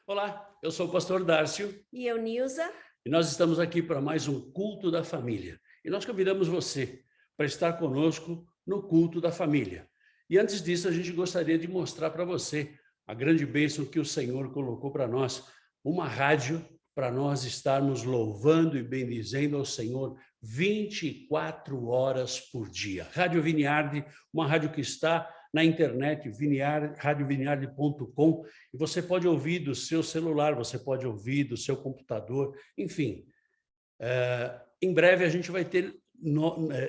Olá, eu sou o pastor Dárcio E eu, Nilza, e nós estamos aqui para mais um culto da família. E nós convidamos você para estar conosco no culto da família. E antes disso, a gente gostaria de mostrar para você a grande bênção que o Senhor colocou para nós, uma rádio para nós estarmos louvando e bendizendo ao Senhor 24 horas por dia. Rádio Viniarde, uma rádio que está na internet, radioviniarde.com, e você pode ouvir do seu celular, você pode ouvir do seu computador, enfim. Em breve a gente vai ter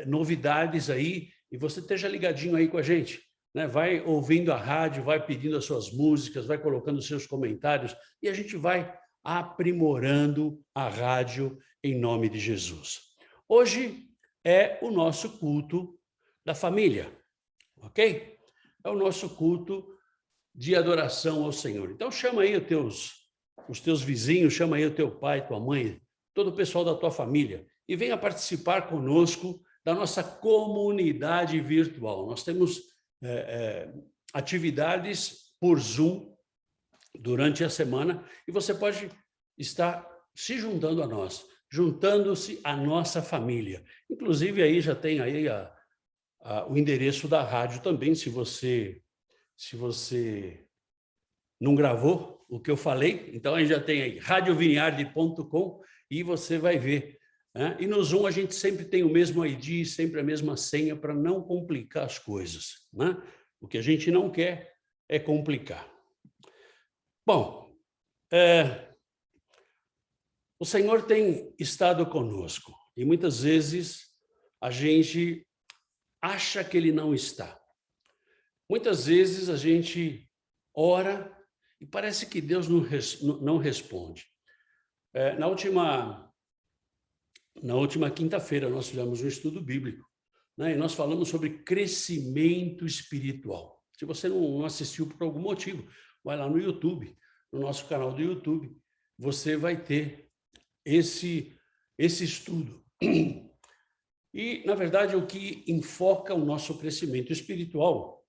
novidades aí, e você esteja ligadinho aí com a gente, né? Vai ouvindo a rádio, vai pedindo as suas músicas, vai colocando os seus comentários, e a gente vai aprimorando a rádio em nome de Jesus. Hoje é o nosso culto da família, ok? É o nosso culto de adoração ao Senhor. Então chama aí os teus vizinhos, chama aí o teu pai, tua mãe, todo o pessoal da tua família e venha participar conosco da nossa comunidade virtual. Nós temos atividades por Zoom durante a semana e você pode estar se juntando a nós, juntando-se à nossa família. Inclusive aí já tem aí o endereço da rádio também, se você não gravou o que eu falei, então aí já tem aí radioviniarde.com e você vai ver, né? E no Zoom a gente sempre tem o mesmo ID, sempre a mesma senha para não complicar as coisas, né? O que a gente não quer é complicar. Bom, o Senhor tem estado conosco e muitas vezes a gente acha que Ele não está. Muitas vezes a gente ora e parece que Deus não responde. Na última quinta-feira nós fizemos um estudo bíblico, né? E nós falamos sobre crescimento espiritual. Se você não assistiu por algum motivo, vai lá no YouTube, no nosso canal do YouTube, você vai ter esse estudo. E, na verdade, o que enfoca o nosso crescimento espiritual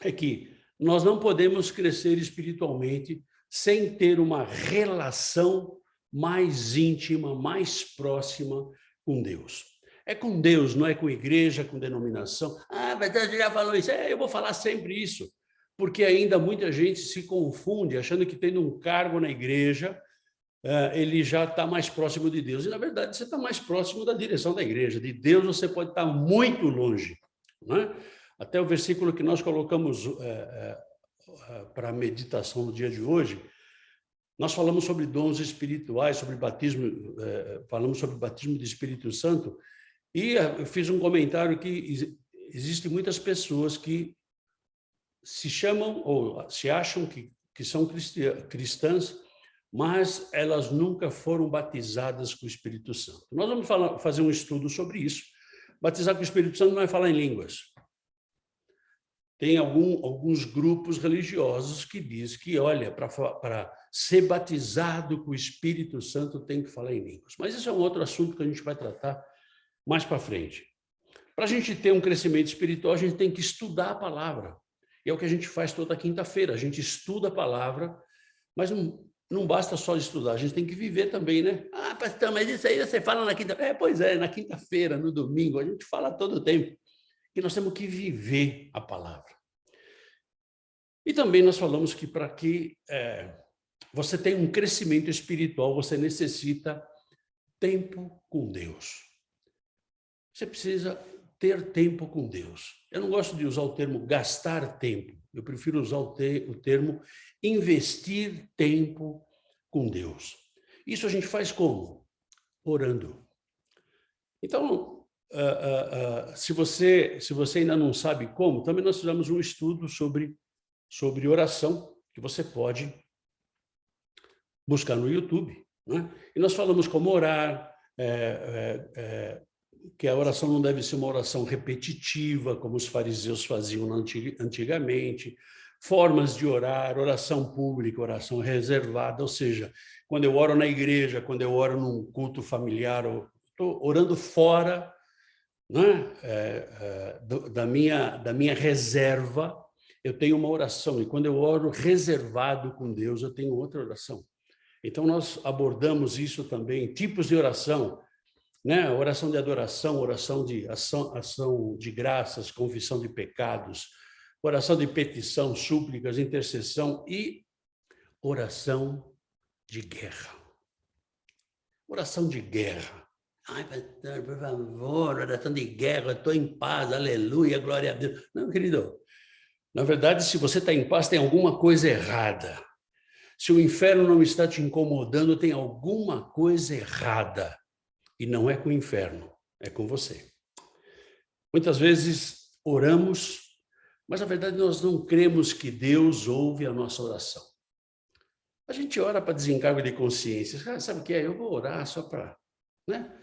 é que nós não podemos crescer espiritualmente sem ter uma relação mais íntima, mais próxima com Deus. É com Deus, não é com igreja, com denominação. Ah, mas você já falou isso. Eu vou falar sempre isso, porque ainda muita gente se confunde, achando que tendo um cargo na igreja, ele já está mais próximo de Deus. E, na verdade, você está mais próximo da direção da igreja. De Deus você pode estar muito longe, não é? Até o versículo que nós colocamos para a meditação no dia de hoje, nós falamos sobre dons espirituais, sobre batismo, falamos sobre batismo do Espírito Santo, e eu fiz um comentário que existem muitas pessoas que se chamam ou se acham que são cristãs, mas elas nunca foram batizadas com o Espírito Santo. Nós vamos fazer um estudo sobre isso. Batizar com o Espírito Santo não é falar em línguas. Tem alguns grupos religiosos que dizem que, olha, para ser batizado com o Espírito Santo tem que falar em línguas. Mas isso é um outro assunto que a gente vai tratar mais para frente. Para a gente ter um crescimento espiritual, a gente tem que estudar a palavra. E é o que a gente faz toda quinta-feira. A gente estuda a palavra, mas não basta só estudar, a gente tem que viver também, né? Ah, pastor, mas isso aí você fala na quinta-feira. Pois é, na quinta-feira, no domingo, a gente fala todo o tempo. Que nós temos que viver a palavra. E também nós falamos que para que você tenha um crescimento espiritual, você necessita tempo com Deus. Você precisa ter tempo com Deus. Eu não gosto de usar o termo gastar tempo, eu prefiro usar o termo investir tempo com Deus. Isso a gente faz como? Orando. Então, se você ainda não sabe como, também nós fizemos um estudo sobre oração, que você pode buscar no YouTube, né? E nós falamos como orar, que a oração não deve ser uma oração repetitiva, como os fariseus faziam antigamente, formas de orar, oração pública, oração reservada, ou seja, quando eu oro na igreja, quando eu oro num culto familiar, eu estou orando fora, né, da minha reserva, eu tenho uma oração, e quando eu oro reservado com Deus, eu tenho outra oração. Então, nós abordamos isso também, tipos de oração, né? Oração de adoração, oração de ação de graças, confissão de pecados, oração de petição, súplicas, intercessão e oração de guerra. Oração de guerra. Ai, pastor, por favor, oração de guerra, estou em paz, aleluia, glória a Deus. Não, querido, na verdade, se você está em paz, tem alguma coisa errada. Se o inferno não está te incomodando, tem alguma coisa errada. E não é com o inferno, é com você. Muitas vezes oramos, mas na verdade nós não cremos que Deus ouve a nossa oração. A gente ora para desencargo de consciência. Ah, sabe o que é? Eu vou orar só para... né?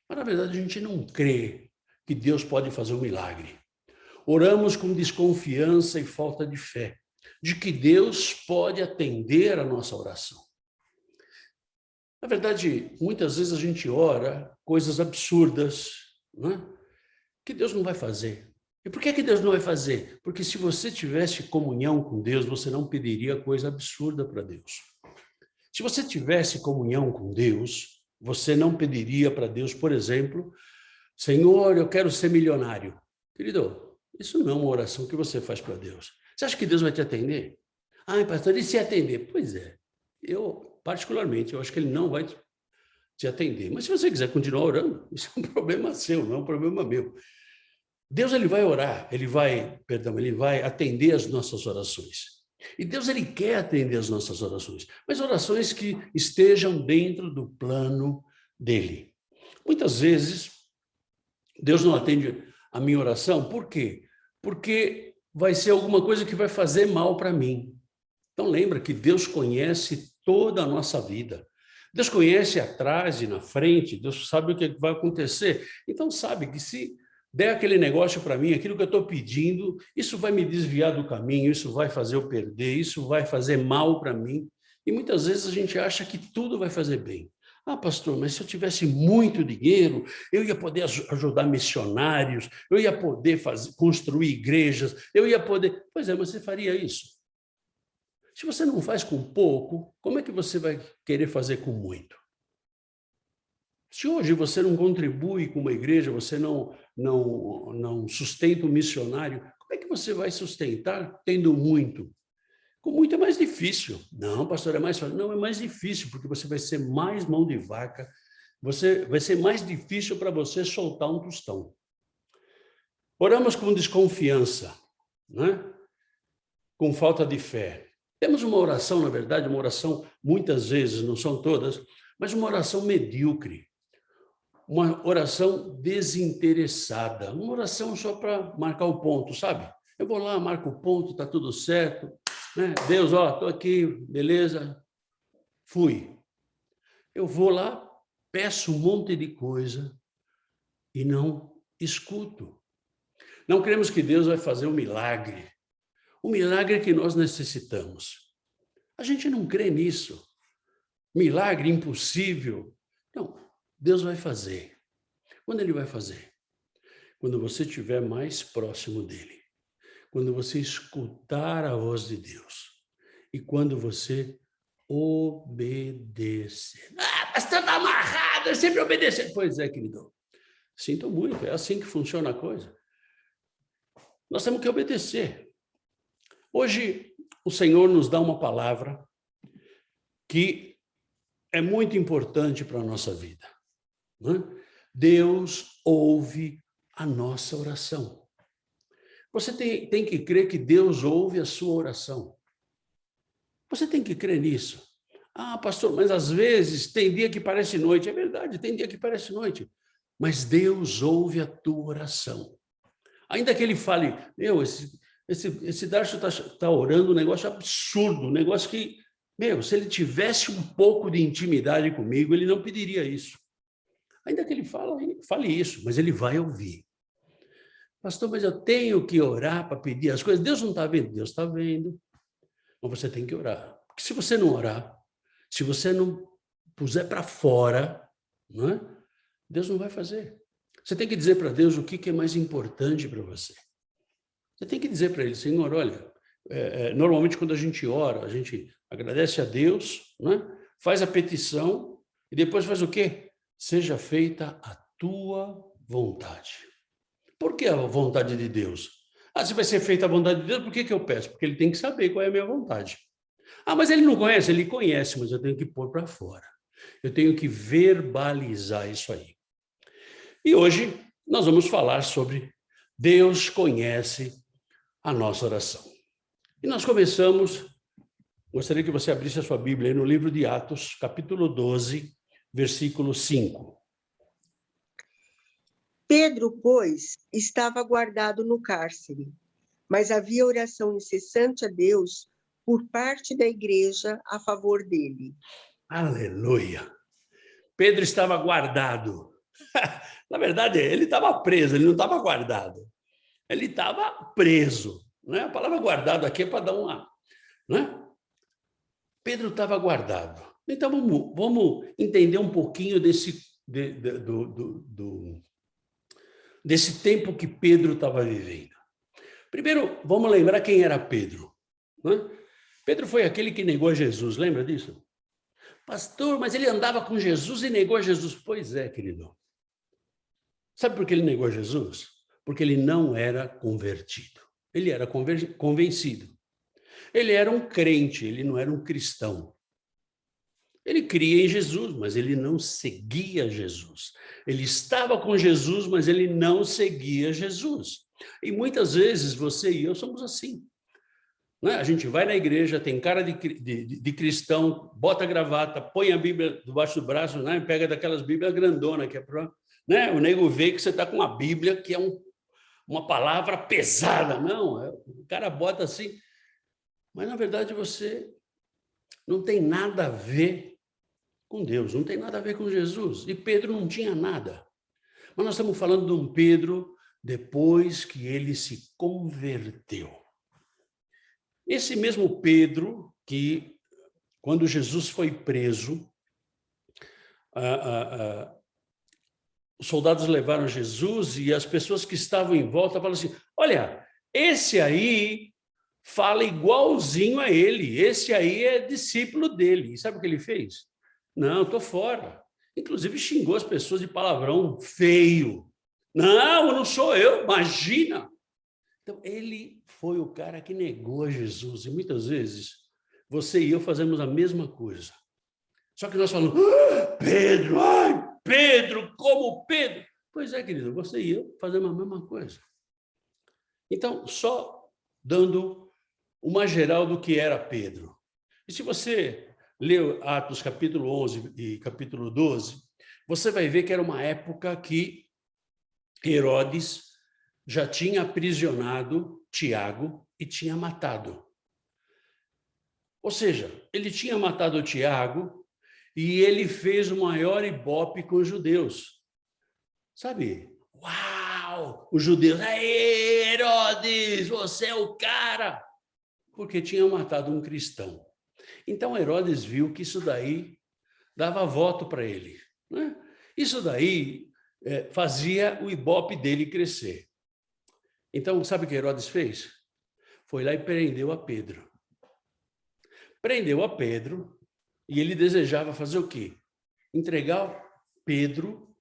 Mas na verdade a gente não crê que Deus pode fazer um milagre. Oramos com desconfiança e falta de fé, de que Deus pode atender a nossa oração. Na verdade, muitas vezes a gente ora coisas absurdas, né? Que Deus não vai fazer. E por que Deus não vai fazer? Porque se você tivesse comunhão com Deus, você não pediria coisa absurda para Deus. Se você tivesse comunhão com Deus, você não pediria para Deus, por exemplo, Senhor, eu quero ser milionário. Querido, isso não é uma oração que você faz para Deus. Você acha que Deus vai te atender? Ah, pastor, e se atender? Pois é, particularmente, eu acho que ele não vai te atender. Mas se você quiser continuar orando, isso é um problema seu, não é um problema meu. Deus, ele vai orar, ele vai atender as nossas orações. E Deus, ele quer atender as nossas orações, mas orações que estejam dentro do plano dele. Muitas vezes, Deus não atende a minha oração, por quê? Porque vai ser alguma coisa que vai fazer mal para mim. Então lembra que Deus conhece toda a nossa vida. Deus conhece atrás e na frente, Deus sabe o que vai acontecer. Então sabe que se der aquele negócio para mim, aquilo que eu estou pedindo, isso vai me desviar do caminho, isso vai fazer eu perder, isso vai fazer mal para mim. E muitas vezes a gente acha que tudo vai fazer bem. Ah, pastor, mas se eu tivesse muito dinheiro, eu ia poder ajudar missionários, eu ia poder construir igrejas, eu ia poder... Pois é, mas você faria isso? Se você não faz com pouco, como é que você vai querer fazer com muito? Se hoje você não contribui com uma igreja, você não sustenta um missionário, como é que você vai sustentar tendo muito? Com muito é mais difícil. Não, pastor, é mais fácil. Não, é mais difícil, porque você vai ser mais mão de vaca, vai ser mais difícil para você soltar um tostão. Oramos com desconfiança, né? Com falta de fé. Temos uma oração, na verdade, uma oração, muitas vezes, não são todas, mas uma oração medíocre. Uma oração desinteressada. Uma oração só para marcar o ponto, sabe? Eu vou lá, marco o ponto, está tudo certo. Né? Deus, ó, estou aqui, beleza. Fui. Eu vou lá, peço um monte de coisa e não escuto. Não cremos que Deus vai fazer um milagre. O milagre que nós necessitamos. A gente não crê nisso. Milagre impossível. Não, Deus vai fazer. Quando ele vai fazer? Quando você estiver mais próximo dele. Quando você escutar a voz de Deus. E quando você obedecer. Ah, pastor, está amarrado, eu sempre obedecer. Pois é, querido. Sinto muito, é assim que funciona a coisa. Nós temos que obedecer. Hoje, o Senhor nos dá uma palavra que é muito importante para a nossa vida. Né? Deus ouve a nossa oração. Você tem que crer que Deus ouve a sua oração. Você tem que crer nisso. Ah, pastor, mas às vezes tem dia que parece noite. É verdade, tem dia que parece noite. Mas Deus ouve a tua oração. Ainda que ele fale, esse Darcio está orando um negócio absurdo, um negócio que, se ele tivesse um pouco de intimidade comigo, ele não pediria isso. Ainda que ele fale isso, mas ele vai ouvir. Pastor, mas eu tenho que orar para pedir as coisas. Deus não está vendo? Deus está vendo. Mas você tem que orar. Porque se você não orar, se você não puser para fora, não é? Deus não vai fazer. Você tem que dizer para Deus o que é mais importante para você. Você tem que dizer para ele, Senhor, olha, normalmente quando a gente ora, a gente agradece a Deus, né? Faz a petição e depois faz o quê? Seja feita a tua vontade. Por que a vontade de Deus? Se vai ser feita a vontade de Deus, por que eu peço? Porque ele tem que saber qual é a minha vontade. Mas ele não conhece? Ele conhece, mas eu tenho que pôr para fora. Eu tenho que verbalizar isso aí. E hoje nós vamos falar sobre Deus conhece a nossa oração. E nós começamos, gostaria que você abrisse a sua Bíblia aí no livro de Atos, capítulo 12, versículo 5. Pedro, pois, estava guardado no cárcere, mas havia oração incessante a Deus por parte da igreja a favor dele. Aleluia! Pedro estava guardado. Na verdade, ele estava preso, ele não estava guardado. Ele estava preso. Né? A palavra guardado aqui é para dar uma... Né? Pedro estava guardado. Então, vamos entender um pouquinho desse tempo que Pedro estava vivendo. Primeiro, vamos lembrar quem era Pedro. Né? Pedro foi aquele que negou a Jesus, lembra disso? Pastor, mas ele andava com Jesus e negou a Jesus. Pois é, querido. Sabe por que ele negou a Jesus? Porque ele não era convertido. Ele era convencido. Ele era um crente, ele não era um cristão. Ele cria em Jesus, mas ele não seguia Jesus. Ele estava com Jesus, mas ele não seguia Jesus. E muitas vezes você e eu somos assim. Né? A gente vai na igreja, tem cara de cristão, bota a gravata, põe a Bíblia debaixo do braço, né? Pega daquelas Bíblias grandonas, que é para... Né? O nego vê que você está com uma Bíblia que é uma palavra pesada. Não, o cara bota assim. Mas, na verdade, você não tem nada a ver com Deus, não tem nada a ver com Jesus. E Pedro não tinha nada. Mas nós estamos falando de um Pedro depois que ele se converteu. Esse mesmo Pedro que, quando Jesus foi preso, os soldados levaram Jesus e as pessoas que estavam em volta falaram assim, olha, esse aí fala igualzinho a ele, esse aí é discípulo dele. E sabe o que ele fez? Não, estou fora. Inclusive xingou as pessoas de palavrão feio. Não sou eu, imagina. Então, ele foi o cara que negou a Jesus. E muitas vezes, você e eu fazemos a mesma coisa. Só que nós falamos, Pedro, Pedro, como Pedro? Pois é, querido, você e eu fazemos a mesma coisa. Então, só dando uma geral do que era Pedro. E se você leu Atos capítulo 11 e capítulo 12, você vai ver que era uma época que Herodes já tinha aprisionado Tiago e tinha matado. Ou seja, ele tinha matado Tiago e ele fez o maior ibope com os judeus. Sabe? Uau! Os judeus, aê, Herodes, você é o cara! Porque tinha matado um cristão. Então Herodes viu que isso daí dava voto para ele. Né? Isso daí fazia o ibope dele crescer. Então, sabe o que Herodes fez? Foi lá e prendeu a Pedro. Prendeu a Pedro e ele desejava fazer o quê? Entregar Pedro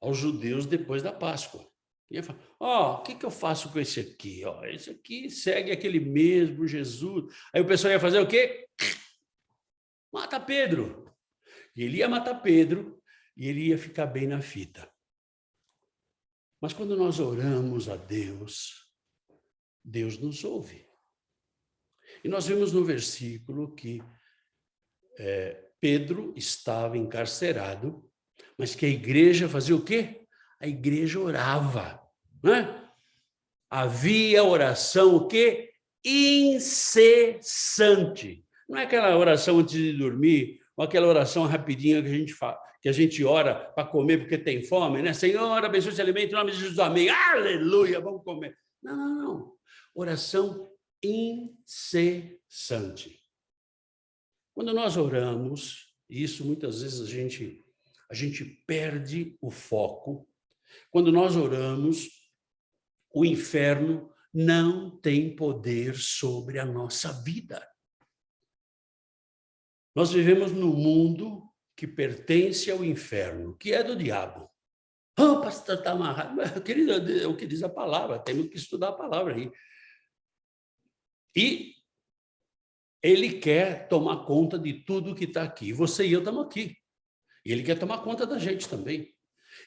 aos judeus depois da Páscoa. E ele falou, o que eu faço com esse aqui? Esse aqui segue aquele mesmo Jesus. Aí o pessoal ia fazer o quê? Mata Pedro. E ele ia matar Pedro e ele ia ficar bem na fita. Mas quando nós oramos a Deus, Deus nos ouve. E nós vimos no versículo que Pedro estava encarcerado, mas que a igreja fazia o quê? A igreja orava, né? Havia oração o quê? Incessante. Não é aquela oração antes de dormir, ou aquela oração rapidinha que a gente fala, que a gente ora para comer porque tem fome, né? Senhor, abençoe esse alimento em nome de Jesus, amém. Aleluia, vamos comer. Não. Oração incessante. Quando nós oramos, isso muitas vezes a gente perde o foco. Quando nós oramos, o inferno não tem poder sobre a nossa vida. Nós vivemos num mundo que pertence ao inferno, que é do diabo. Oh, pastor, está amarrado. Querido, é o que diz a palavra, temos que estudar a palavra aí. E ele quer tomar conta de tudo que está aqui. Você e eu estamos aqui. E ele quer tomar conta da gente também.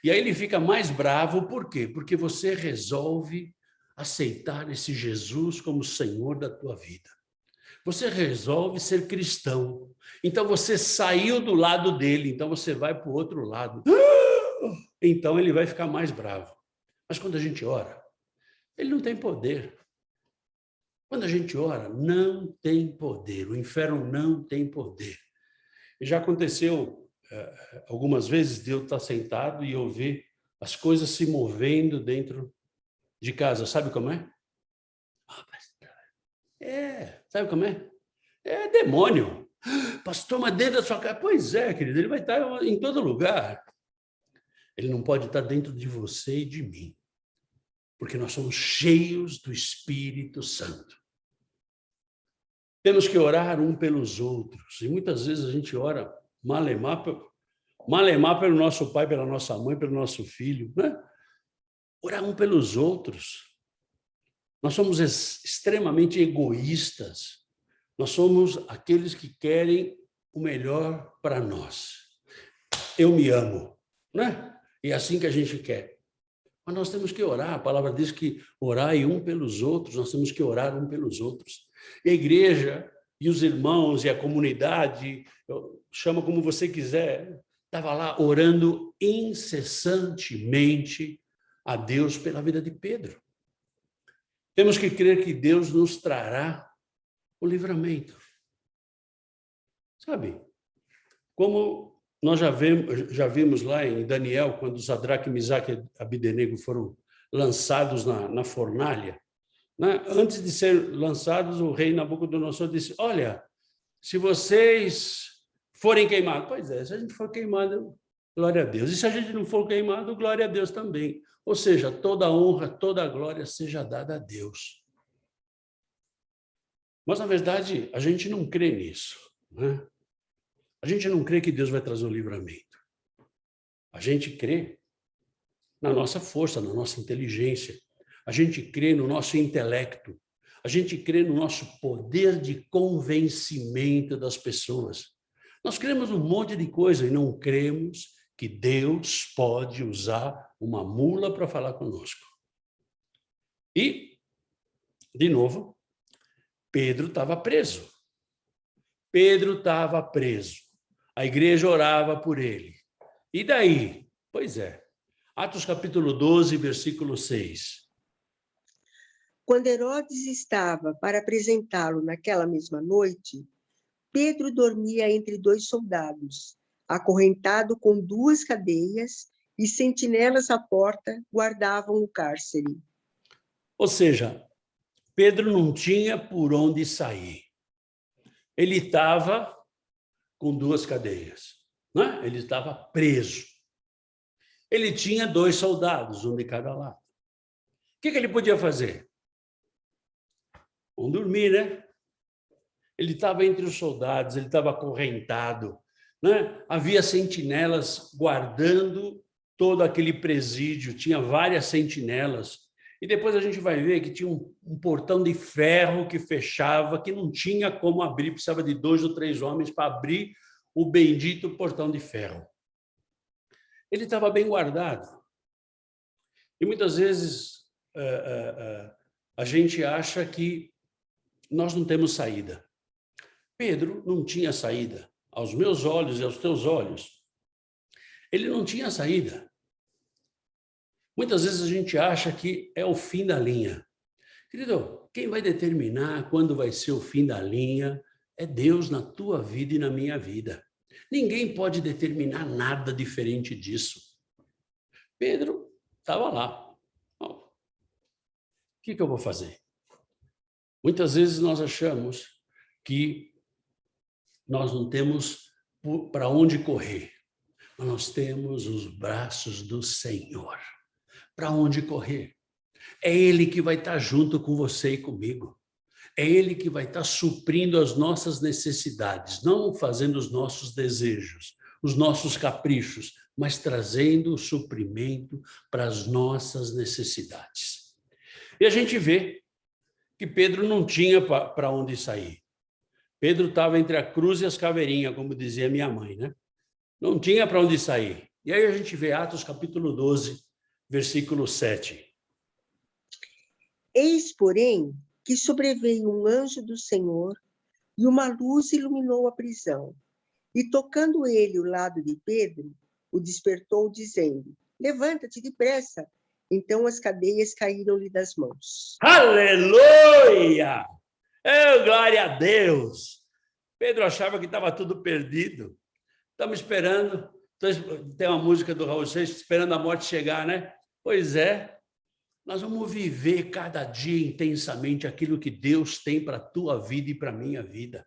E aí ele fica mais bravo, por quê? Porque você resolve aceitar esse Jesus como Senhor da tua vida. Você resolve ser cristão. Então você saiu do lado dele, então você vai para o outro lado. Então ele vai ficar mais bravo. Mas quando a gente ora, ele não tem poder. Quando a gente ora, não tem poder. O inferno não tem poder. E já aconteceu algumas vezes de eu estar sentado e eu ver as coisas se movendo dentro de casa. Sabe como é? Sabe como é? É demônio. Pastor, mas dentro da sua casa. Pois é, querido, ele vai estar em todo lugar. Ele não pode estar dentro de você e de mim, porque nós somos cheios do Espírito Santo. Temos que orar um pelos outros, e muitas vezes a gente ora malemar pelo nosso pai, pela nossa mãe, pelo nosso filho, né? Orar um pelos outros. Nós somos extremamente egoístas. Nós somos aqueles que querem o melhor para nós. Eu me amo, né? E é assim que a gente quer. Mas nós temos que orar. A palavra diz que orai um pelos outros. Nós temos que orar um pelos outros. E a igreja e os irmãos e a comunidade, chama como você quiser, estava lá orando incessantemente a Deus pela vida de Pedro. Temos que crer que Deus nos trará o livramento. Sabe, como nós já vimos lá em Daniel, quando Sadraque, Misaque e Abdenego foram lançados na fornalha, né? Antes de ser lançados, o rei Nabucodonosor disse, olha, se vocês forem queimados, pois é, se a gente for queimado, glória a Deus. E se a gente não for queimado, glória a Deus também. Ou seja, toda a honra, toda a glória seja dada a Deus. Mas, na verdade, a gente não crê nisso, né? A gente não crê que Deus vai trazer o livramento. A gente crê na nossa força, na nossa inteligência. A gente crê no nosso intelecto. A gente crê no nosso poder de convencimento das pessoas. Nós cremos um monte de coisa e não cremos que Deus pode usar uma mula para falar conosco. E, de novo, Pedro estava preso. Pedro estava preso. A igreja orava por ele. E daí? Pois é. Atos capítulo 12, versículo 6. Quando Herodes estava para apresentá-lo naquela mesma noite, Pedro dormia entre dois soldados, acorrentado com duas cadeias, e sentinelas à porta guardavam o cárcere. Ou seja, Pedro não tinha por onde sair. Ele estava com duas cadeias, né? Ele estava preso. Ele tinha dois soldados, um de cada lado. O que ele podia fazer? Vamos dormir, né? Ele estava entre os soldados, ele estava acorrentado, né? Havia sentinelas guardando todo aquele presídio, tinha várias sentinelas. E depois a gente vai ver que tinha um portão de ferro que fechava, que não tinha como abrir, precisava de 2 ou 3 homens para abrir o bendito portão de ferro. Ele estava bem guardado. E muitas vezes a gente acha que nós não temos saída. Pedro não tinha saída. Aos meus olhos e aos teus olhos, ele não tinha saída. Muitas vezes a gente acha que é o fim da linha. Querido, quem vai determinar quando vai ser o fim da linha é Deus na tua vida e na minha vida. Ninguém pode determinar nada diferente disso. Pedro estava lá. O que eu vou fazer? Muitas vezes nós achamos que nós não temos para onde correr, mas nós temos os braços do Senhor. Para onde correr? É Ele que vai estar junto com você e comigo. É Ele que vai estar suprindo as nossas necessidades, não fazendo os nossos desejos, os nossos caprichos, mas trazendo o suprimento para as nossas necessidades. E a gente vê que Pedro não tinha para onde sair. Pedro estava entre a cruz e as caveirinhas, como dizia minha mãe, né? Não tinha para onde sair. E aí a gente vê Atos capítulo 12, versículo 7. Eis, porém, que sobreveio um anjo do Senhor e uma luz iluminou a prisão. E tocando ele o lado de Pedro, o despertou, dizendo: levanta-te depressa. Então as cadeias caíram-lhe das mãos. Aleluia! Glória a Deus! Pedro achava que estava tudo perdido. Estamos esperando. Tem uma música do Raul Seixas, esperando a morte chegar, né? Pois é. Nós vamos viver cada dia intensamente aquilo que Deus tem para a tua vida e para a minha vida.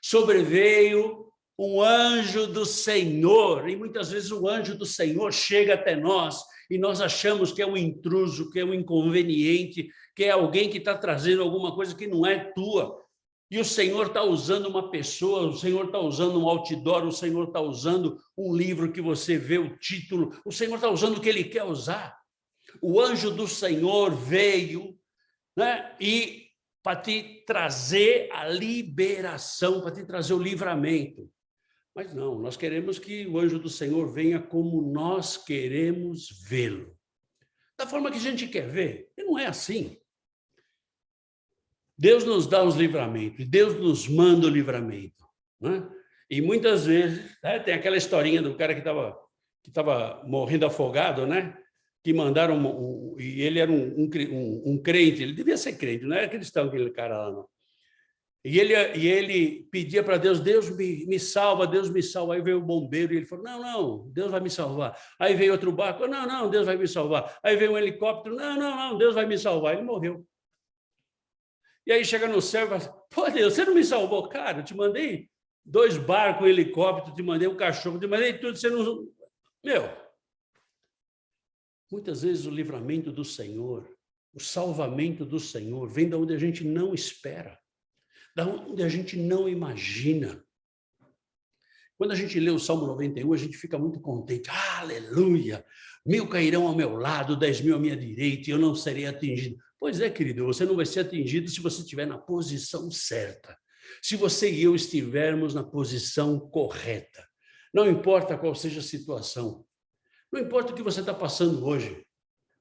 Sobreveio um anjo do Senhor, e muitas vezes o anjo do Senhor chega até nós e nós achamos que é um intruso, que é um inconveniente, que é alguém que está trazendo alguma coisa que não é tua. E o Senhor está usando uma pessoa, o Senhor está usando um outdoor, o Senhor está usando um livro que você vê o título, o Senhor está usando o que Ele quer usar. O anjo do Senhor veio, né, e para te trazer a liberação, para te trazer o livramento. Mas não, nós queremos que o anjo do Senhor venha como nós queremos vê-lo. Da forma que a gente quer ver, e não é assim. Deus nos dá os livramentos, Deus nos manda o livramento, né? E muitas vezes, né, tem aquela historinha do cara que estava morrendo afogado, né? Que mandaram, e ele era um crente, ele devia ser crente, não era cristão aquele cara lá, não. E ele pedia para Deus, Deus me salva, Deus me salva. Aí veio o bombeiro e ele falou, não, Deus vai me salvar. Aí veio outro barco, não, Deus vai me salvar. Aí veio um helicóptero, não, Deus vai me salvar. Ele morreu. E aí chega no céu e fala, pô, Deus, você não me salvou? Cara, eu te mandei 2 barcos, um helicóptero, te mandei um cachorro, te mandei tudo, você não... Muitas vezes o livramento do Senhor, o salvamento do Senhor, vem de onde a gente não espera, da onde a gente não imagina. Quando a gente lê o Salmo 91, a gente fica muito contente. Aleluia! 1000 cairão ao meu lado, 10.000 à minha direita, e eu não serei atingido. Pois é, querido, você não vai ser atingido se você estiver na posição certa. Se você e eu estivermos na posição correta. Não importa qual seja a situação. Não importa o que você está passando hoje.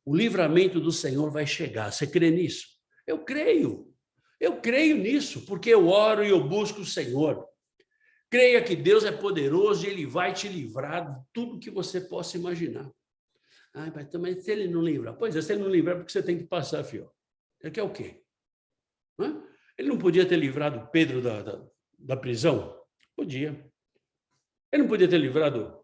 O livramento do Senhor vai chegar. Você crê nisso? Eu creio. Eu creio nisso, porque eu oro e eu busco o Senhor. Creia que Deus é poderoso e Ele vai te livrar de tudo que você possa imaginar. Mas se Ele não livrar? Pois é, se Ele não livrar, porque você tem que passar, filho. Ele quer o quê? Ele não podia ter livrado Pedro da prisão? Podia. Ele não podia ter livrado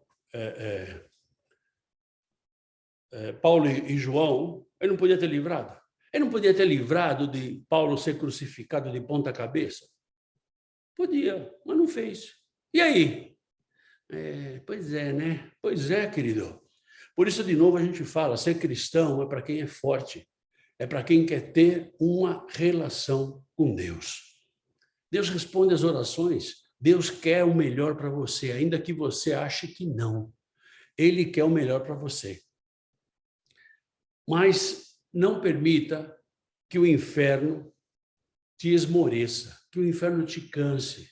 Paulo e João? Ele não podia ter livrado? Ele não podia ter livrado de Paulo ser crucificado de ponta cabeça? Podia, mas não fez. E aí? Pois é, né? Pois é, querido. Por isso, de novo, a gente fala, ser cristão é para quem é forte, é para quem quer ter uma relação com Deus. Deus responde às orações, Deus quer o melhor para você, ainda que você ache que não. Ele quer o melhor para você. Mas não permita que o inferno te esmoreça, que o inferno te canse,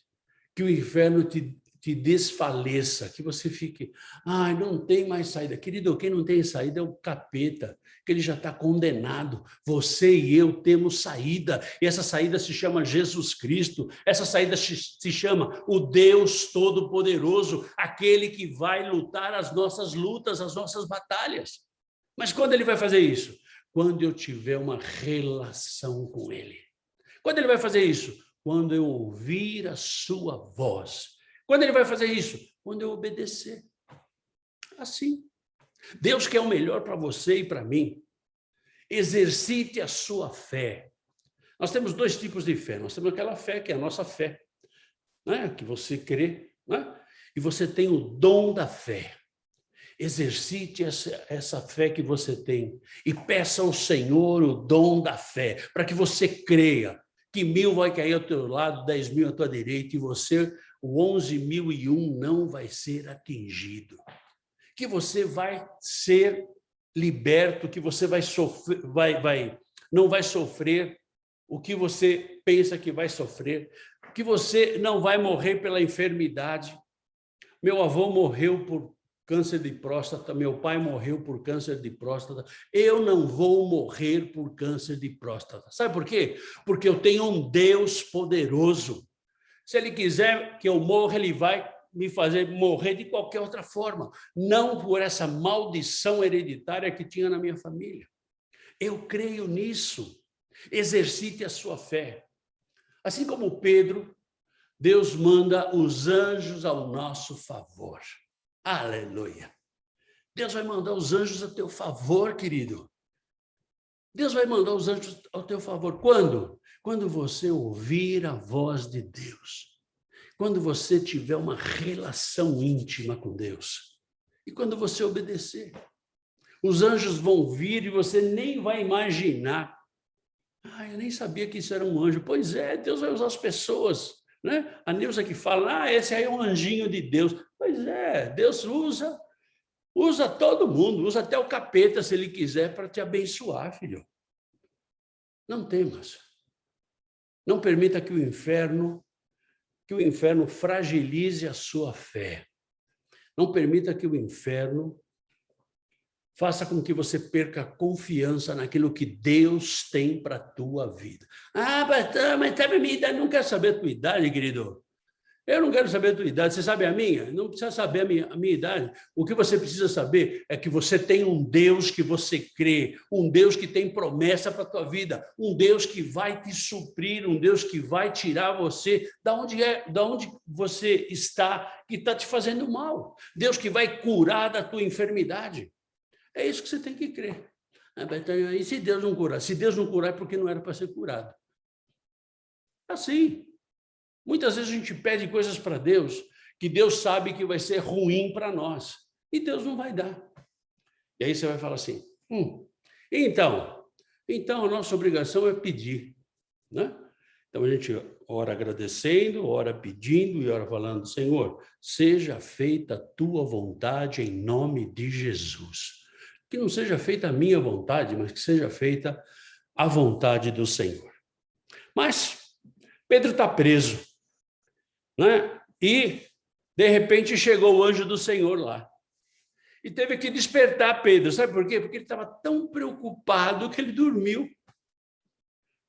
que o inferno te desfaleça, que você fique, não tem mais saída. Querido, quem não tem saída é o capeta, que ele já está condenado. Você e eu temos saída, e essa saída se chama Jesus Cristo, essa saída se chama o Deus Todo-Poderoso, aquele que vai lutar as nossas lutas, as nossas batalhas. Mas quando ele vai fazer isso? Quando eu tiver uma relação com ele. Quando ele vai fazer isso? Quando eu ouvir a sua voz. Quando ele vai fazer isso? Quando eu obedecer. Assim. Deus quer o melhor para você e para mim. Exercite a sua fé. Nós temos 2 tipos de fé. Nós temos aquela fé que é a nossa fé, né? Que você crê, né? E você tem o dom da fé. Exercite essa fé que você tem e peça ao Senhor o dom da fé, para que você creia que 1.000 vai cair ao teu lado, 10.000 à tua direita, e você, o 11.001, não vai ser atingido. Que você vai ser liberto, que você vai sofrer, não vai sofrer o que você pensa que vai sofrer, que você não vai morrer pela enfermidade. Meu avô morreu por câncer de próstata, meu pai morreu por câncer de próstata, eu não vou morrer por câncer de próstata. Sabe por quê? Porque eu tenho um Deus poderoso. Se Ele quiser que eu morra, Ele vai me fazer morrer de qualquer outra forma, não por essa maldição hereditária que tinha na minha família. Eu creio nisso. Exercite a sua fé. Assim como Pedro, Deus manda os anjos ao nosso favor. Aleluia. Deus vai mandar os anjos a teu favor, querido. Deus vai mandar os anjos ao teu favor. Quando? Quando você ouvir a voz de Deus. Quando você tiver uma relação íntima com Deus. E quando você obedecer. Os anjos vão vir e você nem vai imaginar. Eu nem sabia que isso era um anjo. Pois é, Deus vai usar as pessoas, né? A Neuza que fala, esse aí é um anjinho de Deus. Pois é, Deus usa todo mundo, usa até o capeta, se Ele quiser, para te abençoar, filho. Não temas. Não permita que o inferno fragilize a sua fé. Não permita que o inferno faça com que você perca a confiança naquilo que Deus tem para a tua vida. Pastor, mas sabe a minha idade? Não quero saber a tua idade, querido. Eu não quero saber a tua idade. Você sabe a minha? Não precisa saber a minha idade. O que você precisa saber é que você tem um Deus que você crê, um Deus que tem promessa para a tua vida, um Deus que vai te suprir, um Deus que vai tirar você da onde você está, que está te fazendo mal. Deus que vai curar da tua enfermidade. É isso que você tem que crer. E se Deus não curar? Se Deus não curar, é porque não era para ser curado. Assim. Muitas vezes a gente pede coisas para Deus que Deus sabe que vai ser ruim para nós. E Deus não vai dar. E aí você vai falar assim, então a nossa obrigação é pedir, né? Então a gente ora agradecendo, ora pedindo e ora falando, Senhor, seja feita a tua vontade em nome de Jesus. Que não seja feita a minha vontade, mas que seja feita a vontade do Senhor. Mas Pedro está preso, né? E, de repente, chegou o anjo do Senhor lá. E teve que despertar Pedro. Sabe por quê? Porque ele estava tão preocupado que ele dormiu.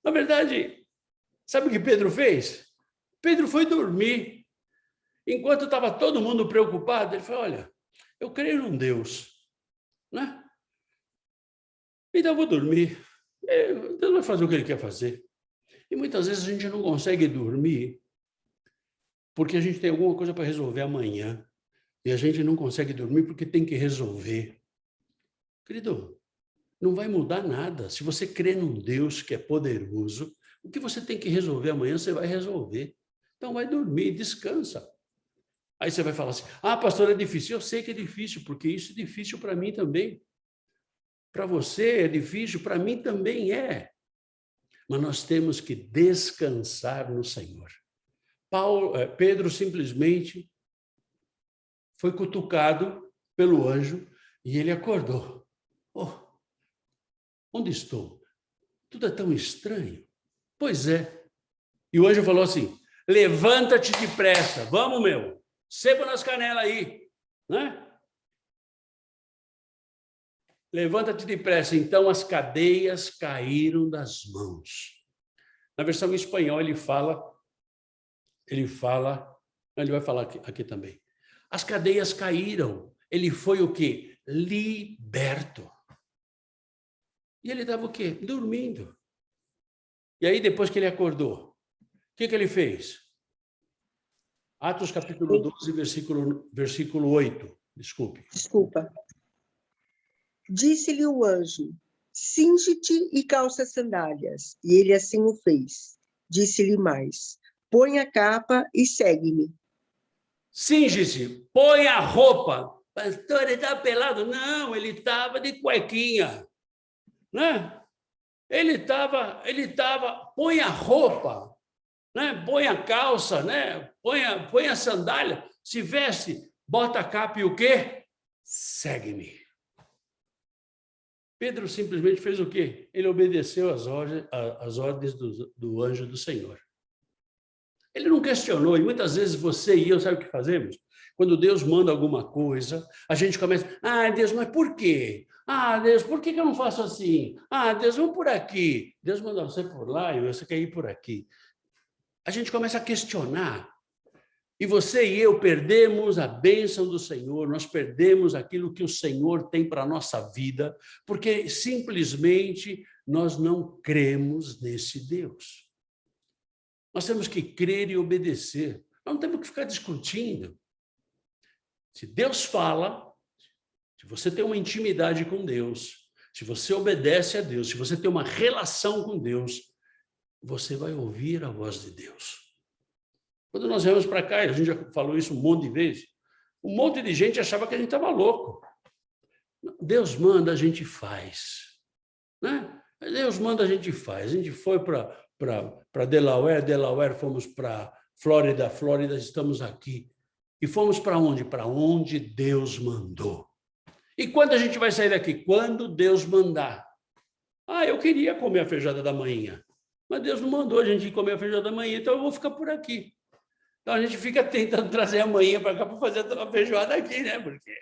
Na verdade, sabe o que Pedro fez? Pedro foi dormir. Enquanto estava todo mundo preocupado, ele falou, olha, eu creio num Deus, né? Então eu vou dormir. Deus vai fazer o que Ele quer fazer. E muitas vezes a gente não consegue dormir porque a gente tem alguma coisa para resolver amanhã. E a gente não consegue dormir porque tem que resolver. Querido, não vai mudar nada. Se você crê num Deus que é poderoso, o que você tem que resolver amanhã, você vai resolver. Então vai dormir, descansa. Aí você vai falar assim, pastor, é difícil. Eu sei que é difícil, porque isso é difícil para mim também. Para você é difícil, para mim também é. Mas nós temos que descansar no Senhor. Pedro simplesmente foi cutucado pelo anjo e ele acordou. Onde estou? Tudo é tão estranho. Pois é. E o anjo falou assim, levanta-te depressa. Vamos, meu. Seba nas canelas aí. Né? Levanta-te depressa. Então as cadeias caíram das mãos. Na versão em espanhol ele vai falar aqui também. As cadeias caíram. Ele foi o quê? Liberto. E ele estava o quê? Dormindo. E aí depois que ele acordou, o que ele fez? Atos capítulo 12, versículo 8. Desculpa. Disse-lhe o anjo, cinge-te e calça as sandálias. E ele assim o fez. Disse-lhe mais, põe a capa e segue-me. Cinge-se, põe a roupa. pastor, ele estava pelado. Não, ele estava de cuequinha, né? Ele estava, põe a roupa, né? Põe a calça, né? Põe a sandália, se veste, bota a capa e o quê? Segue-me. Pedro simplesmente fez o quê? Ele obedeceu às ordens do anjo do Senhor. Ele não questionou, e muitas vezes você e eu, sabe o que fazemos? Quando Deus manda alguma coisa, a gente começa, Deus, mas por quê? Deus, por que eu não faço assim? Deus, vamos por aqui. Deus manda você por lá e você quer ir por aqui. A gente começa a questionar. E você e eu perdemos a bênção do Senhor, nós perdemos aquilo que o Senhor tem para a nossa vida, porque simplesmente nós não cremos nesse Deus. Nós temos que crer e obedecer. Nós não temos que ficar discutindo. Se Deus fala, se você tem uma intimidade com Deus, se você obedece a Deus, se você tem uma relação com Deus, você vai ouvir a voz de Deus. Quando nós viemos para cá, a gente já falou isso um monte de vezes, um monte de gente achava que a gente estava louco. Deus manda, a gente faz. Né? Deus manda, a gente faz. A gente foi para Delaware, fomos para Flórida, estamos aqui. E fomos para onde? Para onde Deus mandou. E quando a gente vai sair daqui? Quando Deus mandar. Eu queria comer a feijoada da manhã, mas Deus não mandou a gente comer a feijoada da manhã, então eu vou ficar por aqui. Então a gente fica tentando trazer a manhã para cá para fazer a feijoada aqui, né? Porque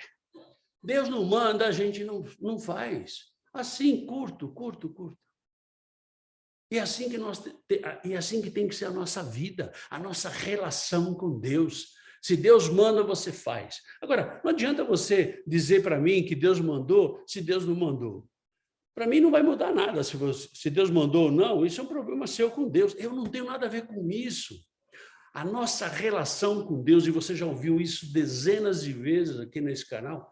Deus não manda, a gente não faz. Assim, curto. E assim que tem que ser a nossa vida, a nossa relação com Deus. Se Deus manda, você faz. Agora, não adianta você dizer para mim que Deus mandou, se Deus não mandou. Para mim não vai mudar nada se Deus mandou ou não, isso é um problema seu com Deus. Eu não tenho nada a ver com isso. A nossa relação com Deus, e você já ouviu isso dezenas de vezes aqui nesse canal,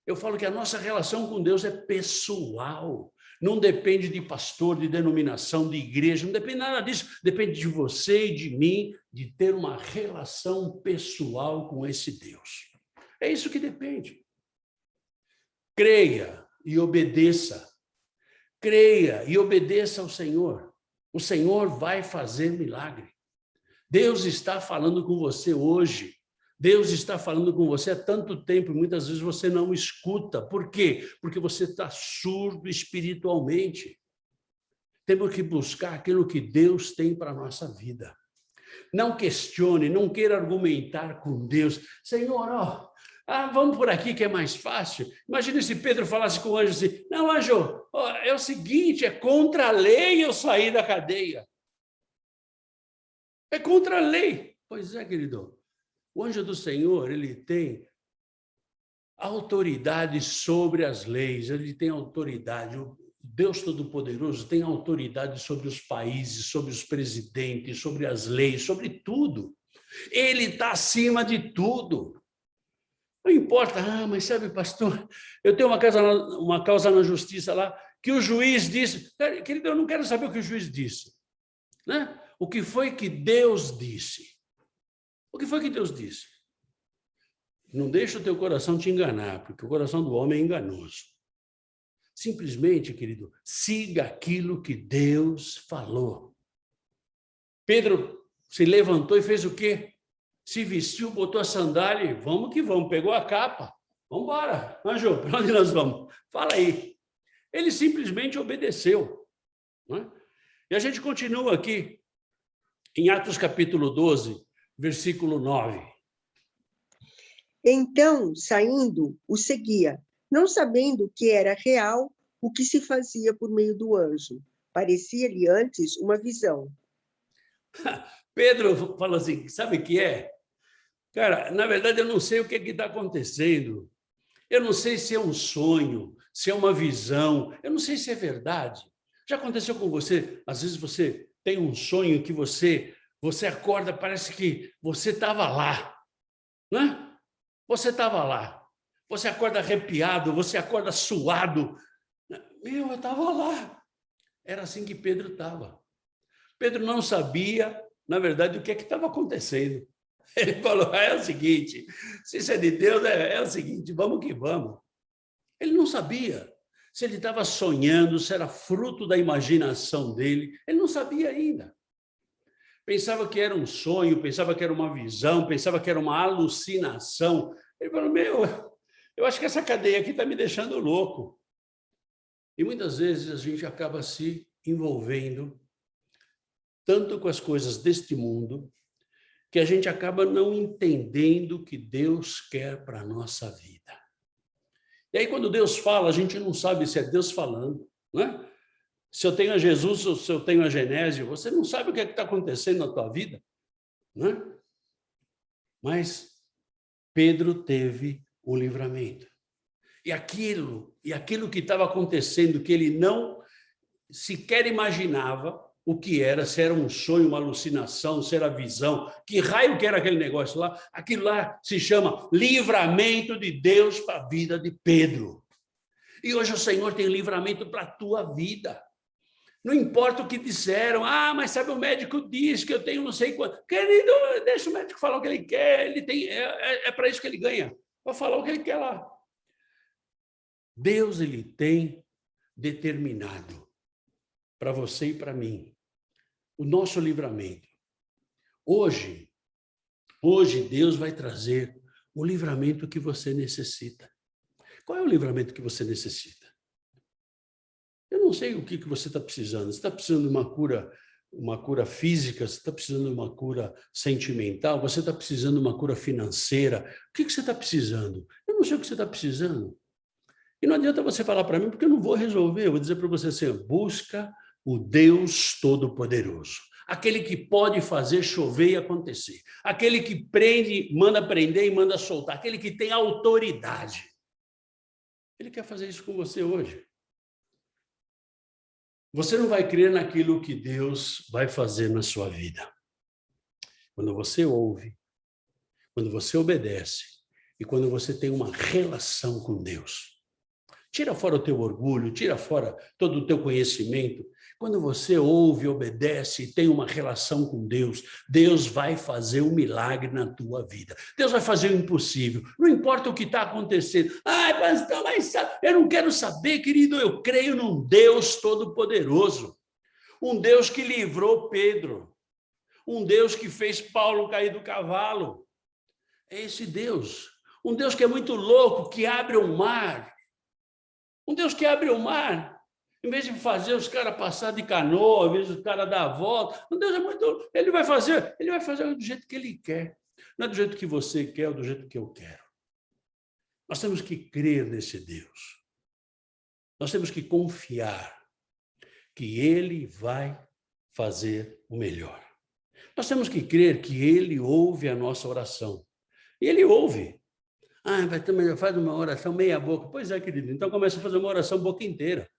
eu falo que a nossa relação com Deus é pessoal. Não depende de pastor, de denominação, de igreja, não depende nada disso. Depende de você e de mim, de ter uma relação pessoal com esse Deus. É isso que depende. Creia e obedeça. Creia e obedeça ao Senhor. O Senhor vai fazer milagre. Deus está falando com você hoje. Deus está falando com você há tanto tempo e muitas vezes você não escuta. Por quê? Porque você está surdo espiritualmente. Temos que buscar aquilo que Deus tem para a nossa vida. Não questione, não queira argumentar com Deus. Senhor, vamos por aqui que é mais fácil. Imagina se Pedro falasse com o anjo assim, não, anjo, é o seguinte, é contra a lei eu sair da cadeia. É contra a lei. Pois é, querido. O anjo do Senhor, ele tem autoridade sobre as leis, ele tem autoridade. O Deus Todo-Poderoso tem autoridade sobre os países, sobre os presidentes, sobre as leis, sobre tudo. Ele está acima de tudo. Não importa, mas sabe, pastor, eu tenho uma causa na justiça lá, que o juiz disse. Querido, eu não quero saber o que o juiz disse. Né? O que foi que Deus disse? O que foi que Deus disse? Não deixa o teu coração te enganar, porque o coração do homem é enganoso. Simplesmente, querido, siga aquilo que Deus falou. Pedro se levantou e fez o quê? Se vestiu, botou a sandália e vamos que vamos, pegou a capa. Vamos embora. Anjo, para onde nós vamos? Fala aí. Ele simplesmente obedeceu. Não é? E a gente continua aqui em Atos capítulo 12, versículo 9. Então, saindo, o seguia, não sabendo que era real o que se fazia por meio do anjo. Parecia-lhe antes uma visão. Pedro falou assim, sabe o que é? Cara, na verdade, eu não sei o que está acontecendo. Eu não sei se é um sonho, se é uma visão. Eu não sei se é verdade. Já aconteceu com você? Às vezes você tem um sonho que você acorda, parece que você estava lá. Né? Você estava lá. Você acorda arrepiado, você acorda suado. Eu estava lá. Era assim que Pedro estava. Pedro não sabia, na verdade, o que estava acontecendo. Ele falou, é o seguinte, se isso é de Deus, é o seguinte, vamos que vamos. Ele não sabia se ele estava sonhando, se era fruto da imaginação dele. Ele não sabia ainda. Pensava que era um sonho, pensava que era uma visão, pensava que era uma alucinação. Ele falou, eu acho que essa cadeia aqui está me deixando louco. E muitas vezes a gente acaba se envolvendo tanto com as coisas deste mundo, que a gente acaba não entendendo o que Deus quer para a nossa vida. E aí, quando Deus fala, a gente não sabe se é Deus falando, né? Se eu tenho a Jesus ou se eu tenho a Genésio, você não sabe o que é que está acontecendo na tua vida, né? Mas Pedro teve o livramento. E aquilo que estava acontecendo, que ele não sequer imaginava o que era, se era um sonho, uma alucinação, se era visão, que raio que era aquele negócio lá, aquilo lá se chama livramento de Deus para a vida de Pedro. E hoje o Senhor tem livramento para a tua vida. Não importa o que disseram, mas sabe, o médico diz que eu tenho não sei quanto. Querido, deixa o médico falar o que ele quer, ele tem, é para isso que ele ganha, para falar o que ele quer lá. Deus, ele tem determinado para você e para mim o nosso livramento. Hoje Deus vai trazer o livramento que você necessita. Qual é o livramento que você necessita? Eu não sei o que você está precisando. Você está precisando de uma cura física? Você está precisando de uma cura sentimental? Você está precisando de uma cura financeira? O que você está precisando? Eu não sei o que você está precisando. E não adianta você falar para mim, porque eu não vou resolver. Eu vou dizer para você assim, busca o Deus Todo-Poderoso. Aquele que pode fazer chover e acontecer. Aquele que prende, manda prender e manda soltar. Aquele que tem autoridade. Ele quer fazer isso com você hoje. Você não vai crer naquilo que Deus vai fazer na sua vida. Quando você ouve, quando você obedece e quando você tem uma relação com Deus. Tira fora o teu orgulho, tira fora todo o teu conhecimento. Quando você ouve, obedece e tem uma relação com Deus, Deus vai fazer um milagre na tua vida. Deus vai fazer o impossível. Não importa o que está acontecendo. Pastor, mas eu não quero saber, querido. Eu creio num Deus Todo-Poderoso. Um Deus que livrou Pedro. Um Deus que fez Paulo cair do cavalo. É esse Deus. Um Deus que é muito louco, que abre o mar. Um Deus que abre o mar, em vez de fazer os caras passar de canoa, em vez de os caras dar a volta, um Deus é muito... Ele vai fazer do jeito que ele quer. Não é do jeito que você quer, ou do jeito que eu quero. Nós temos que crer nesse Deus. Nós temos que confiar que ele vai fazer o melhor. Nós temos que crer que ele ouve a nossa oração. E ele ouve. Faz uma oração meia boca. Pois é, querido. Então começa a fazer uma oração boca inteira.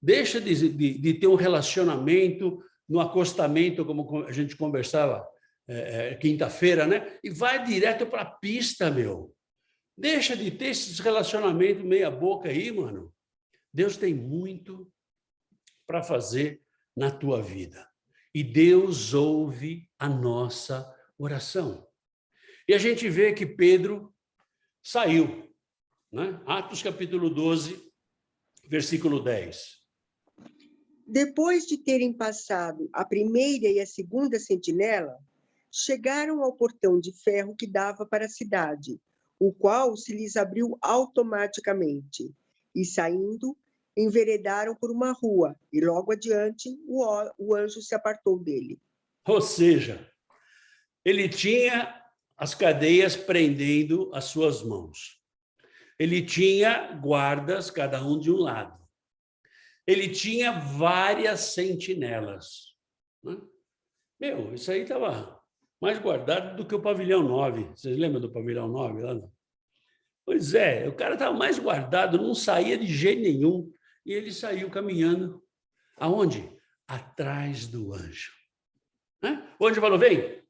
Deixa de ter um relacionamento no acostamento, como a gente conversava quinta-feira, né? E vai direto para a pista, meu. Deixa de ter esses relacionamentos meia boca aí, mano. Deus tem muito para fazer na tua vida. E Deus ouve a nossa oração. E a gente vê que Pedro saiu, né? Atos capítulo 12, versículo 10. Depois de terem passado a primeira e a segunda sentinela, chegaram ao portão de ferro que dava para a cidade, o qual se lhes abriu automaticamente, e saindo, enveredaram por uma rua, e logo adiante o anjo se apartou dele. Ou seja, ele tinha as cadeias prendendo as suas mãos. Ele tinha guardas, cada um de um lado. Ele tinha várias sentinelas. Né? Meu, isso aí estava mais guardado do que o pavilhão 9. Vocês lembram do pavilhão 9 lá? Pois é, o cara estava mais guardado, não saía de jeito nenhum. E ele saiu caminhando. Aonde? Atrás do anjo. Né? O anjo falou, vem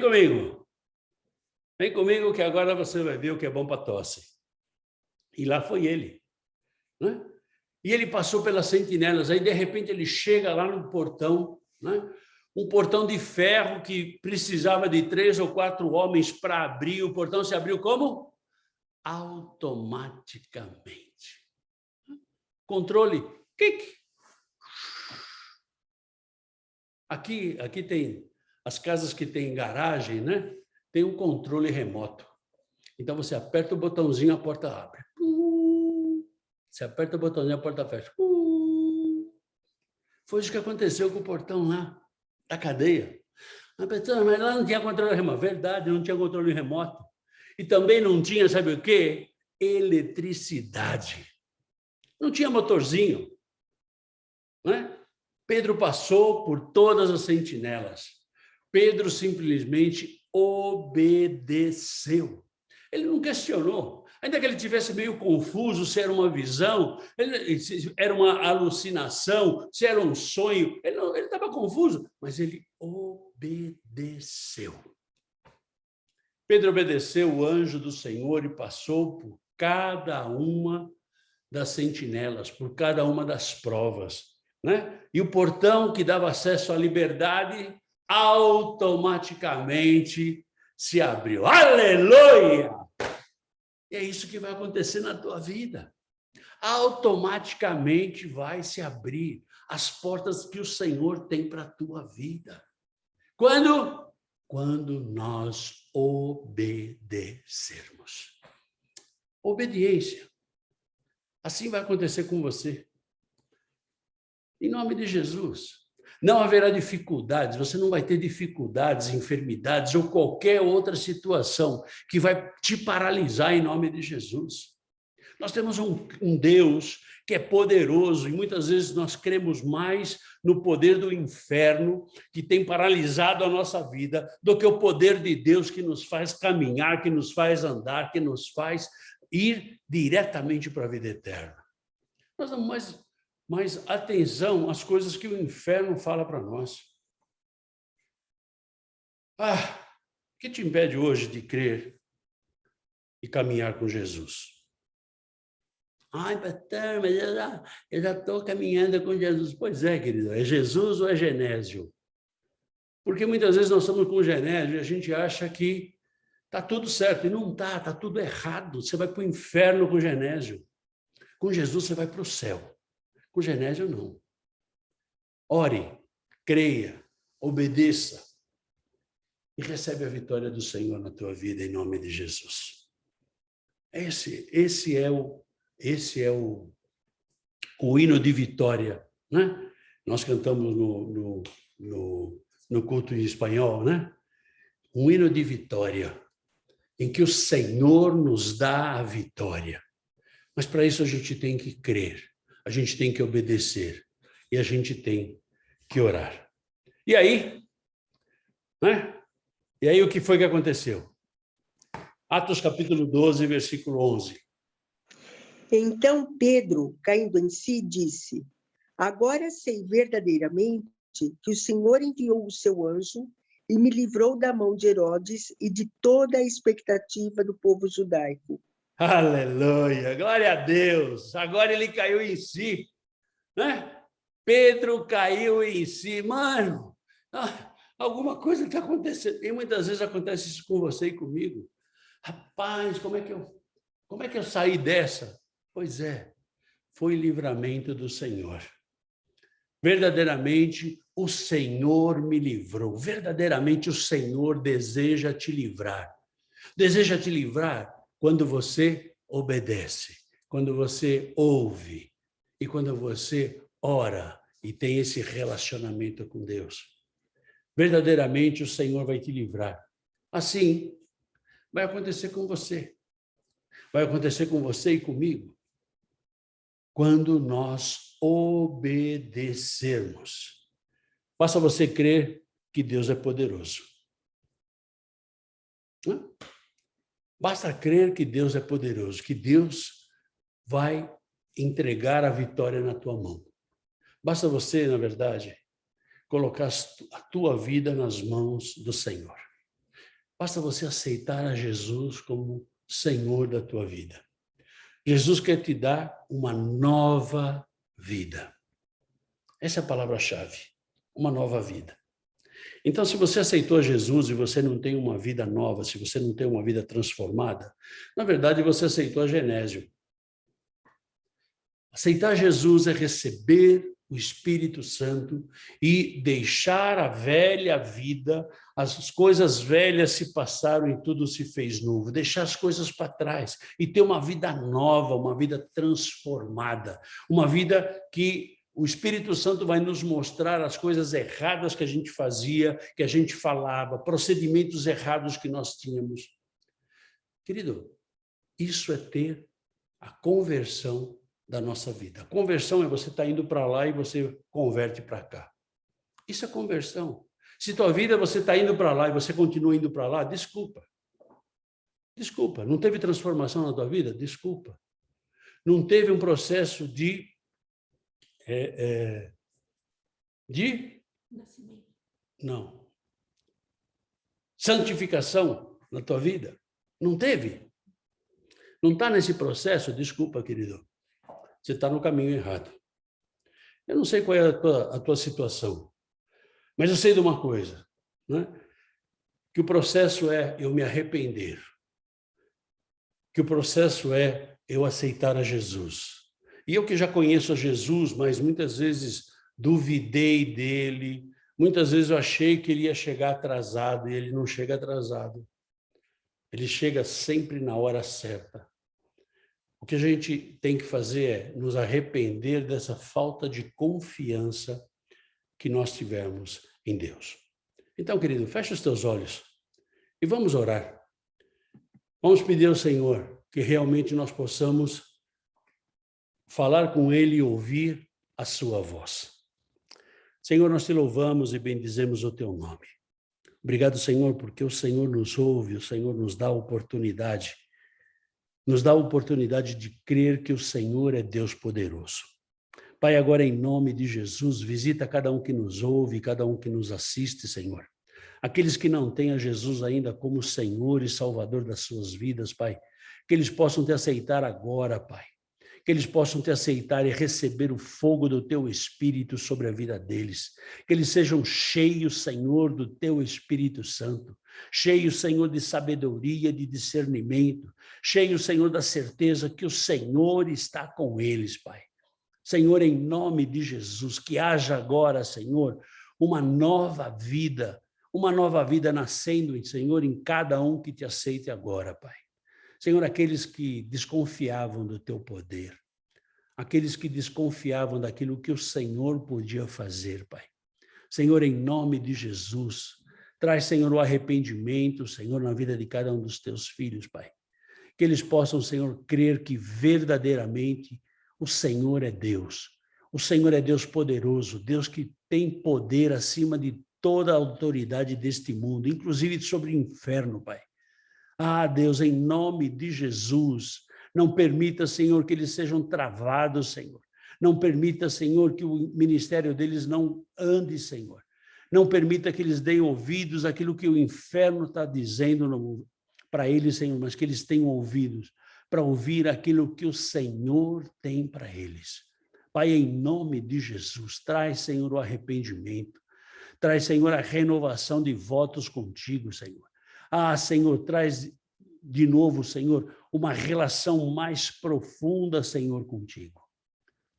comigo. Vem comigo que agora você vai ver o que é bom para tosse. E lá foi ele. Né? E ele passou pelas sentinelas. Aí, de repente, ele chega lá no portão. Né? um portão de ferro que precisava de 3 ou 4 homens para abrir. O portão se abriu como? Automaticamente. Controle. Clique. Aqui tem as casas que tem garagem, né? Tem um controle remoto. Então, você aperta o botãozinho, a porta abre. Você aperta o botãozinho, a porta fecha. Foi isso que aconteceu com o portão lá, da cadeia. Mas lá não tinha controle remoto. Verdade, não tinha controle remoto. E também não tinha, sabe o quê? Eletricidade. Não tinha motorzinho. Né? Pedro passou por todas as sentinelas. Pedro simplesmente obedeceu. Ele não questionou. Ainda que ele tivesse meio confuso se era uma visão, se era uma alucinação, se era um sonho. Ele estava confuso, mas ele obedeceu. Pedro obedeceu o anjo do Senhor e passou por cada uma das sentinelas, por cada uma das provas, né? E o portão que dava acesso à liberdade automaticamente se abriu. Aleluia! E é isso que vai acontecer na tua vida. Automaticamente vai se abrir as portas que o Senhor tem para a tua vida. Quando? Quando nós obedecermos. Obediência. Assim vai acontecer com você. Em nome de Jesus. Não haverá dificuldades, você não vai ter dificuldades, enfermidades ou qualquer outra situação que vai te paralisar em nome de Jesus. Nós temos um Deus que é poderoso e muitas vezes nós cremos mais no poder do inferno que tem paralisado a nossa vida do que o poder de Deus que nos faz caminhar, que nos faz andar, que nos faz ir diretamente para a vida eterna. Nós damos mais atenção às coisas que o inferno fala para nós. O que te impede hoje de crer e caminhar com Jesus? Ai, pastor, mas eu já estou caminhando com Jesus. Pois é, querido, é Jesus ou é Genésio? Porque muitas vezes nós estamos com o Genésio e a gente acha que está tudo certo, e não está tudo errado. Você vai para o inferno com o Genésio. Com Jesus você vai para o céu. Com o Genésio, não. Ore, creia, obedeça e recebe a vitória do Senhor na tua vida, em nome de Jesus. Esse é o hino de vitória, né? Nós cantamos no culto em espanhol, né? Um hino de vitória, em que o Senhor nos dá a vitória. Mas para isso a gente tem que crer, a gente tem que obedecer e a gente tem que orar. E aí, né? E aí o que foi que aconteceu? Atos capítulo 12, versículo 11. Então Pedro, caindo em si, disse: agora sei verdadeiramente que o Senhor enviou o seu anjo e me livrou da mão de Herodes e de toda a expectativa do povo judaico. Aleluia, glória a Deus. Agora ele caiu em si, né? Pedro caiu em si. Mano, alguma coisa está acontecendo. E muitas vezes acontece isso com você e comigo. Rapaz, como é que eu saí dessa? Pois é, foi livramento do Senhor. Verdadeiramente, o Senhor me livrou. Verdadeiramente, o Senhor deseja te livrar. Deseja te livrar quando você obedece, quando você ouve e quando você ora e tem esse relacionamento com Deus. Verdadeiramente, o Senhor vai te livrar. Assim, vai acontecer com você. Vai acontecer com você e comigo. Quando nós obedecermos. Faça você crer que Deus é poderoso. Basta crer que Deus é poderoso, que Deus vai entregar a vitória na tua mão. Basta você, na verdade, colocar a tua vida nas mãos do Senhor. Basta você aceitar a Jesus como Senhor da tua vida. Jesus quer te dar uma nova vida. Essa é a palavra-chave, uma nova vida. Então, se você aceitou Jesus e você não tem uma vida nova, se você não tem uma vida transformada, na verdade você aceitou a genésio. Aceitar Jesus é receber o Espírito Santo e deixar a velha vida, as coisas velhas se passaram e tudo se fez novo, deixar as coisas para trás e ter uma vida nova, uma vida transformada, uma vida que o Espírito Santo vai nos mostrar as coisas erradas que a gente fazia, que a gente falava, procedimentos errados que nós tínhamos. Querido, isso é ter a conversão da nossa vida. A conversão é você estar indo para lá e você converte para cá. Isso é conversão. Se tua vida você está indo para lá e você continua indo para lá, desculpa. Desculpa. Não teve transformação na tua vida? Desculpa. Não teve um processo de nascimento. Não. Santificação na tua vida? Não teve. Não está nesse processo? Desculpa, querido. Você está no caminho errado. Eu não sei qual é a tua situação, mas eu sei de uma coisa, né? Que o processo é eu me arrepender, que o processo é eu aceitar a Jesus. E eu que já conheço a Jesus, mas muitas vezes duvidei dele, muitas vezes eu achei que ele ia chegar atrasado, e ele não chega atrasado. Ele chega sempre na hora certa. O que a gente tem que fazer é nos arrepender dessa falta de confiança que nós tivemos em Deus. Então, querido, fecha os teus olhos e vamos orar. Vamos pedir ao Senhor que realmente nós possamos falar com Ele e ouvir a sua voz. Senhor, nós te louvamos e bendizemos o teu nome. Obrigado, Senhor, porque o Senhor nos ouve, o Senhor nos dá a oportunidade de crer que o Senhor é Deus poderoso. Pai, agora em nome de Jesus, visita cada um que nos ouve, cada um que nos assiste, Senhor. Aqueles que não têm a Jesus ainda como Senhor e Salvador das suas vidas, Pai, que eles possam te aceitar agora, Pai. Que eles possam te aceitar e receber o fogo do teu Espírito sobre a vida deles. Que eles sejam cheios, Senhor, do teu Espírito Santo. Cheios, Senhor, de sabedoria, de discernimento. Cheios, Senhor, da certeza que o Senhor está com eles, Pai. Senhor, em nome de Jesus, que haja agora, Senhor, uma nova vida nascendo, Senhor, em cada um que te aceite agora, Pai. Senhor, aqueles que desconfiavam do teu poder, aqueles que desconfiavam daquilo que o Senhor podia fazer, Pai. Senhor, em nome de Jesus, traz, Senhor, o arrependimento, Senhor, na vida de cada um dos teus filhos, Pai. Que eles possam, Senhor, crer que verdadeiramente o Senhor é Deus. O Senhor é Deus poderoso, Deus que tem poder acima de toda a autoridade deste mundo, inclusive sobre o inferno, Pai. Ah, Deus, em nome de Jesus, não permita, Senhor, que eles sejam travados, Senhor. Não permita, Senhor, que o ministério deles não ande, Senhor. Não permita que eles deem ouvidos àquilo que o inferno está dizendo para eles, Senhor, mas que eles tenham ouvidos para ouvir aquilo que o Senhor tem para eles. Pai, em nome de Jesus, traz, Senhor, o arrependimento. Traz, Senhor, a renovação de votos contigo, Senhor. Ah, Senhor, traz de novo, Senhor, uma relação mais profunda, Senhor, contigo.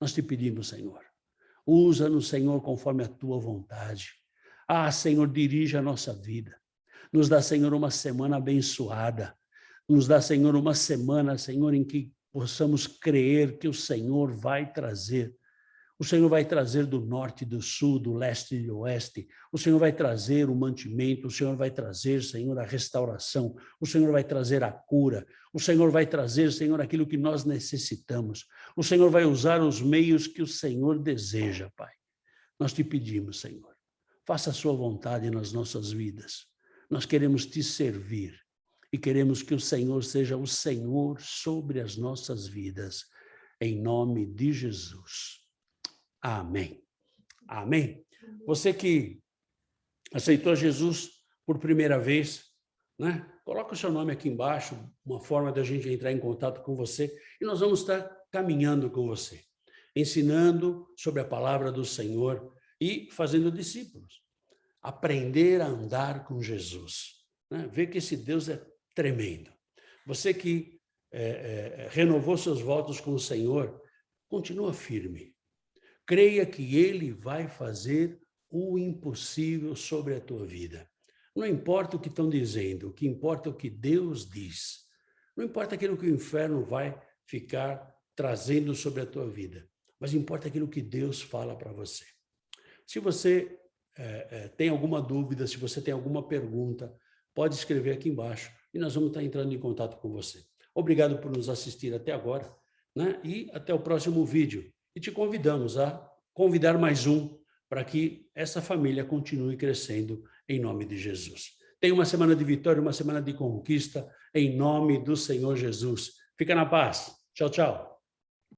Nós te pedimos, Senhor, usa-nos, Senhor, conforme a tua vontade. Ah, Senhor, dirige a nossa vida. Nos dá, Senhor, uma semana abençoada. Nos dá, Senhor, uma semana, Senhor, em que possamos crer que o Senhor vai trazer. O Senhor vai trazer do norte, do sul, do leste e do oeste. O Senhor vai trazer o mantimento. O Senhor vai trazer, Senhor, a restauração. O Senhor vai trazer a cura. O Senhor vai trazer, Senhor, aquilo que nós necessitamos. O Senhor vai usar os meios que o Senhor deseja, Pai. Nós te pedimos, Senhor, faça a sua vontade nas nossas vidas. Nós queremos te servir e queremos que o Senhor seja o Senhor sobre as nossas vidas. Em nome de Jesus. Amém. Amém. Você que aceitou Jesus por primeira vez, né? Coloca o seu nome aqui embaixo, uma forma da gente entrar em contato com você, e nós vamos estar caminhando com você, ensinando sobre a palavra do Senhor e fazendo discípulos. aprender a andar com Jesus. Né? Ver que esse Deus é tremendo. Você que renovou seus votos com o Senhor, continua firme. Creia que Ele vai fazer o impossível sobre a tua vida. Não importa o que estão dizendo, o que importa é o que Deus diz. Não importa aquilo que o inferno vai ficar trazendo sobre a tua vida, mas importa aquilo que Deus fala para você. Se você tem alguma dúvida, se você tem alguma pergunta, pode escrever aqui embaixo e nós vamos estar entrando em contato com você. Obrigado por nos assistir até agora, né? E até o próximo vídeo. E te convidamos a convidar mais um para que essa família continue crescendo em nome de Jesus. Tenha uma semana de vitória, uma semana de conquista em nome do Senhor Jesus. Fica na paz. Tchau, tchau.